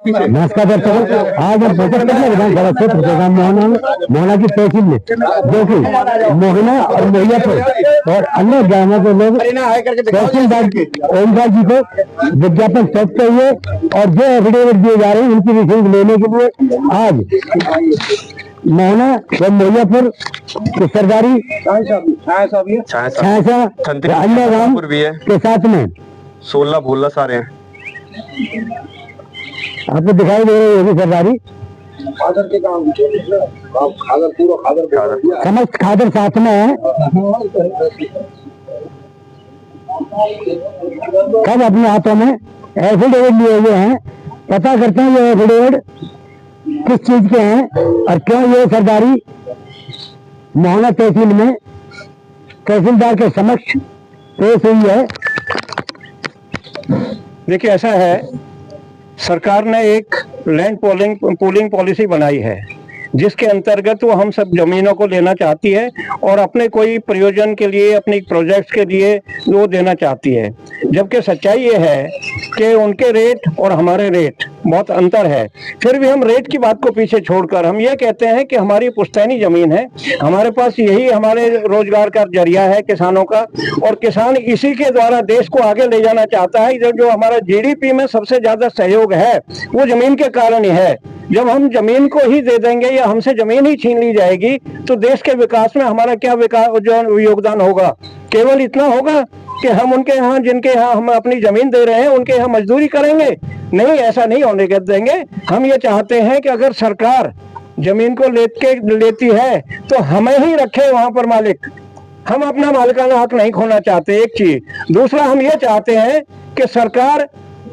नमस्कार दर्शकों, आज हम फोकस करने विधानसभा क्षेत्र प्रोग्राम मोहना की तहसील में जो कि मोहना और मोहियापुर और अन्य ग्रामों के लोग तहसीलदार ओमकार जी को विज्ञापन सौंपते हुए और जो एफिडेविट दिए जा रहे हैं उनकी रिसीव लेने के लिए आज मोहना और मोहियापुर के सरदारी छाया अन्य गाँव के साथ में 16 भोला सारे हैं आपको दिखाई दे रही होगी सरदारी खादर के काम समस्त खादर साथ में है। कब अपने हाथों में एफिडेविट लिए हुए हैं, पता करते हैं ये एफिडेविट किस चीज के हैं और क्यों ये सरदारी मोहना तहसील में तहसीलदार के समक्ष पेश हुई है। देखिए, ऐसा है, सरकार ने एक लैंड पूलिंग पॉलिसी बनाई है जिसके अंतर्गत वो हम सब जमीनों को लेना चाहती है और अपने कोई प्रयोजन के लिए, अपने प्रोजेक्ट्स के लिए वो देना चाहती है। जबकि सच्चाई ये है कि उनके रेट और हमारे रेट बहुत अंतर है। फिर भी हम रेट की बात को पीछे छोड़कर हम ये कहते हैं कि हमारी पुश्तैनी जमीन है, हमारे पास यही हमारे रोजगार का जरिया है किसानों का, और किसान इसी के द्वारा देश को आगे ले जाना चाहता है। जो हमारा जीडीपी में सबसे ज्यादा सहयोग है वो जमीन के कारण ही है। जब हम जमीन को ही दे देंगे या हमसे जमीन ही छीन ली जाएगी तो देश के विकास में हमारा क्या जो योगदान होगा? केवल इतना होगा कि हम उनके यहाँ, जिनके यहाँ हम अपनी जमीन दे रहे हैं, उनके यहाँ मजदूरी करेंगे? नहीं, ऐसा नहीं होने देंगे। हम ये चाहते हैं कि अगर सरकार जमीन को लेती है तो हमें ही रखे वहां पर मालिक। हम अपना मालिकाना हक नहीं खोना चाहते, एक चीज। दूसरा, हम ये चाहते हैं कि सरकार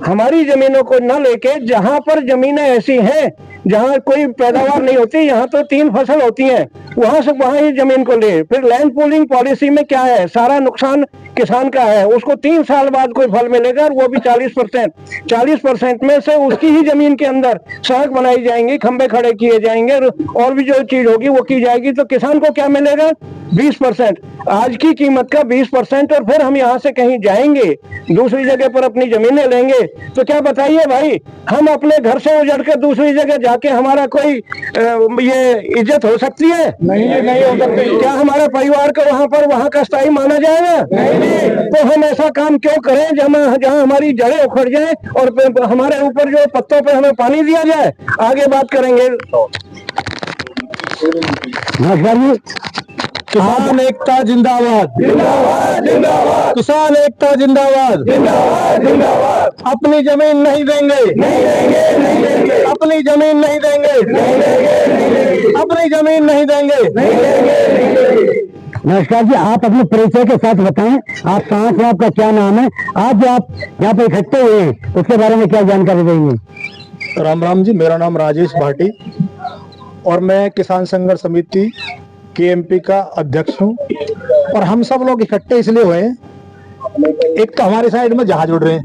हमारी जमीनों को न लेके, जहां पर जमीनें ऐसी हैं जहां कोई पैदावार नहीं होती, यहाँ तो 3 फसल होती हैं, वहां से वहां ही जमीन को ले। फिर लैंड पूलिंग पॉलिसी में क्या है? सारा नुकसान किसान का है। उसको 3 साल बाद कोई फल मिलेगा और वो भी 40% में से उसकी ही जमीन के अंदर सड़क बनाई जाएंगी, खंबे खड़े किए जाएंगे और भी जो चीज होगी वो की जाएगी। तो किसान को क्या मिलेगा? 20%, आज की कीमत का 20%। और फिर हम यहाँ से कहीं जाएंगे, दूसरी जगह पर अपनी जमीनें लेंगे, तो क्या बताइए भाई, हम अपने घर से उजड़ कर दूसरी जगह जाके हमारा कोई ये इज्जत हो सकती है? नहीं हो सकती। क्या हमारे परिवार को वहाँ का स्थायी माना जाएगा? नहीं। तो हम ऐसा काम क्यों करें जहाँ हमारी जड़ें उखड़ जाए और हमारे ऊपर जो पत्तों पे हमें पानी दिया जाए? आगे बात करेंगे। किसान एकता जिंदाबाद, किसान एकता जिंदाबाद। अपनी जमीन नहीं देंगे, अपनी जमीन नहीं देंगे, अपनी जमीन नहीं देंगे। नमस्कार जी, आप अपने परिचय के साथ बताएं, आप कहाँ से, आपका क्या नाम है, आज आप यहाँ पे इकट्ठे हुए हैं उसके बारे में क्या जानकारी देंगे? राम राम जी, मेरा नाम राजेश भाटी और मैं किसान संघर्ष समिति केएमपी का अध्यक्ष हूँ। और हम सब लोग इकट्ठे इसलिए हुए हैं, एक तो हमारे साइड में जहाज उड़ रहे हैं,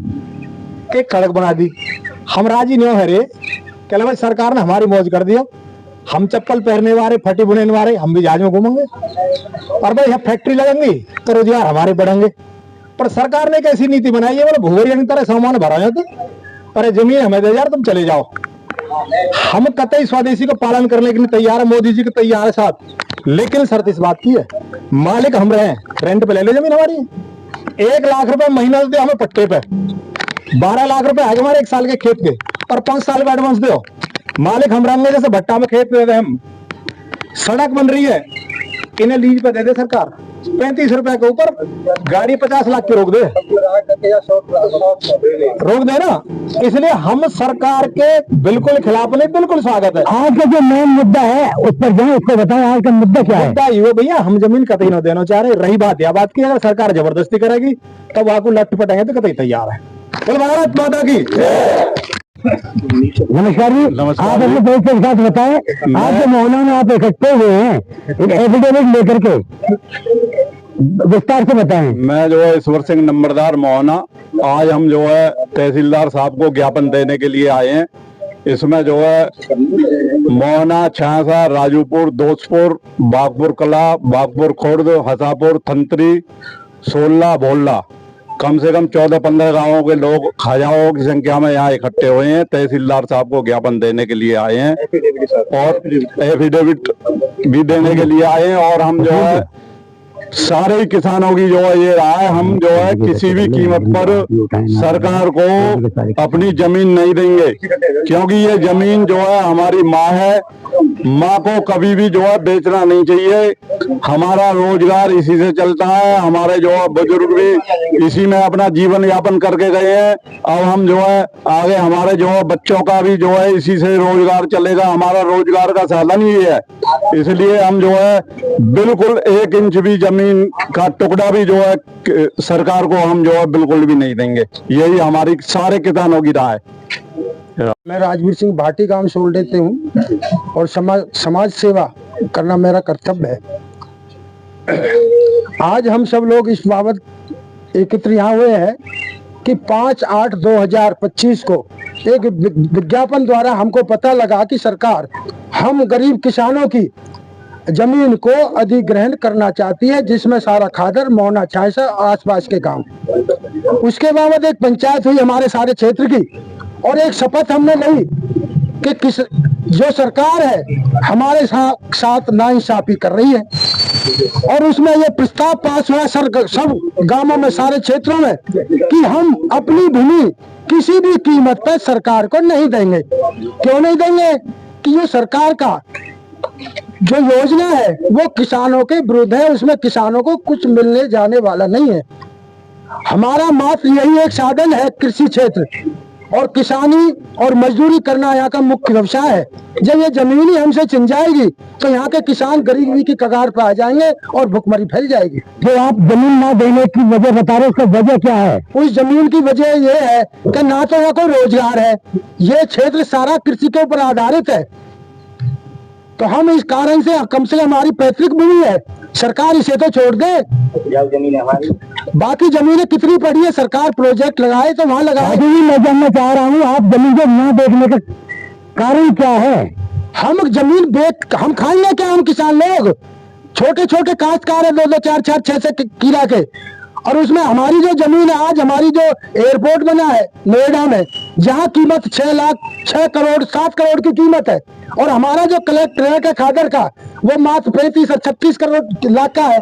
एक सड़क बना दी, हम राजी नहीं है रे। क्या भाई, सरकार ने हमारी मौज कर दिया, हम चप्पल पहनने वाले, फटी बुनने वाले, हम भी जहाज में घूमेंगे। और भाई यहाँ फैक्ट्री लगेंगी तो रोजगार हमारे बढ़ेंगे। पर सरकार ने एक ऐसी नीति बनाई है, बोले भूगोरिया की तरह सामान भरा जाते, पर जमीन हमें दे यार, तुम चले जाओ। हम कतई स्वदेशी को पालन करने के लिए तैयार है, मोदी जी के तैयार है साथ, लेकिन शर्त इस बात की है, मालिक हम रहे, रेंट पे ले ले जमीन हमारी। 1 लाख रुपए महीना दे हमें पट्टे पे, 12 लाख रुपए है हमारे 1 साल के खेत के, और 5 साल का एडवांस दो। मालिक हम रहेंगे, जैसे भट्टा में खेत दे दे हम। सड़क बन रही है, इन्हें लीज पे दे दे सरकार, 35 रुपए के ऊपर, गाड़ी 50 लाख की रोक दे ना। इसलिए हम सरकार के बिल्कुल खिलाफ नहीं, बिल्कुल स्वागत है। आज का जो मेन मुद्दा है उस पर जाए, उसको बताएं, आज का मुद्दा क्या है? मुद्दा ये भैया, हम जमीन कतई न देना चाह रहे। रही बात यह बात की, अगर सरकार जबरदस्ती करेगी तब आपको लट पटेंगे तो कतई तैयार है। बोल भारत माता की। नमस्कार जी, आप अपने परिचय के साथ बताएं, आज जो मोहना में आप इकट्ठे हुए हैं एफिडेविट लेकर के, विस्तार से बताएं। मैं जो है ईश्वर सिंह नंबरदार मोहना, आज हम जो है तहसीलदार साहब को ज्ञापन देने के लिए आए हैं। इसमें जो है मोहना, छायासा, राजूपुर, दोस्तपुर, बागपुर कला, बागपुर खुर्द, हसापुर, थंतरी, 16 भोला, कम से कम 14-15 गांवों के लोग हजारों की संख्या में यहाँ इकट्ठे हुए हैं। तहसीलदार साहब को ज्ञापन देने के लिए आए हैं और एफिडेविट भी देने के लिए आए हैं। और हम जो है सारे ही किसानों की जो है ये राय, हम जो है किसी भी कीमत पर सरकार को अपनी जमीन नहीं देंगे, क्योंकि ये जमीन जो है हमारी माँ है। माँ को कभी भी जो है बेचना नहीं चाहिए। हमारा रोजगार इसी से चलता है, हमारे जो है बुजुर्ग भी इसी में अपना जीवन यापन करके गए हैं। अब हम जो है आगे हमारे जो है बच्चों का भी जो है इसी से रोजगार चलेगा। हमारा रोजगार का साधन ही है, इसलिए हम जो है बिल्कुल 1 इंच भी जमीन का टुकड़ा भी जो है सरकार को हम जो है बिल्कुल भी नहीं देंगे। यही हमारी सारे किसानों की राय। मैं राजवीर सिंह भाटी गांव सोल्डे से हूँ और समाज सेवा करना मेरा कर्तव्य है। आज हम सब लोग इस बाबत एकत्र यहाँ हुए हैं कि 5/8/2025 को एक विज्ञापन द्वारा हमको पता लगा कि सरकार हम गरीब किसानों की जमीन को अधिग्रहण करना चाहती है, जिसमें सारा खादर, मोहना, छायसा आसपास के गांव। उसके बाबत एक पंचायत हुई हमारे सारे क्षेत्र की और एक शपथ हमने ली कि जो सरकार है हमारे साथ नाइंसाफी कर रही है। और उसमें ये प्रस्ताव पास हुआ सब गांवों में, सारे क्षेत्रों में, कि हम अपनी भूमि किसी भी कीमत पर सरकार को नहीं देंगे। क्यों नहीं देंगे? कि ये सरकार का जो योजना है वो किसानों के विरुद्ध है, उसमें किसानों को कुछ मिलने जाने वाला नहीं है। हमारा मात्र यही एक साधन है, कृषि क्षेत्र और किसानी और मजदूरी करना यहाँ का मुख्य व्यवसाय है। जब ये जमीन ही हमसे छिन जाएगी तो यहाँ के किसान गरीबी की कगार पर आ जाएंगे और भुखमरी फैल जाएगी। जो आप जमीन ना देने की वजह बता रहे, उसका वजह क्या है? उस जमीन की वजह ये है कि ना तो यहाँ कोई रोजगार है, ये क्षेत्र सारा कृषि के ऊपर आधारित है। तो हम इस कारण से कम हमारी पैतृक भूमि है, सरकार इसे तो छोड़ दे। जमीन हमारी, बाकी जमीनें कितनी पड़ी है, सरकार प्रोजेक्ट लगाए तो वहाँ लगाए। अभी भी मैं जानना चाह रहा हूँ, आप जमीन को ना देखने का कारण क्या है? हम जमीन बेच हम खाएंगे क्या? हम किसान लोग छोटे छोटे काश्तकार है, 2-2, 4-4, 6-6 किला के, और उसमें हमारी जो जमीन है, आज हमारी जो एयरपोर्ट बना है नोएडा में, जहाँ कीमत 6 करोड़ 7 करोड़ की कीमत है, और हमारा जो कलेक्ट्रेट है खादर का वो मात्र 35-36 करोड़ लाख का है।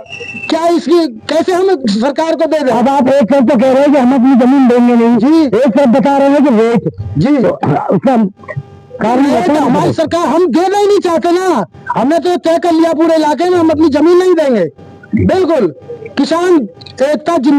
क्या इसकी कैसे हम सरकार को दे दें? अब आप एक शब्द तो कह रहे हैं कि हम अपनी जमीन देंगे नहीं जी, एक शब्द बता रहे हैं कि रेट जी, उसका कारण हमारी सरकार हम देना ही नहीं चाहते ना। हमने तो तय कर लिया पूरे इलाके में हम अपनी जमीन नहीं देंगे। बिल्कुल किसान एकता जिंदा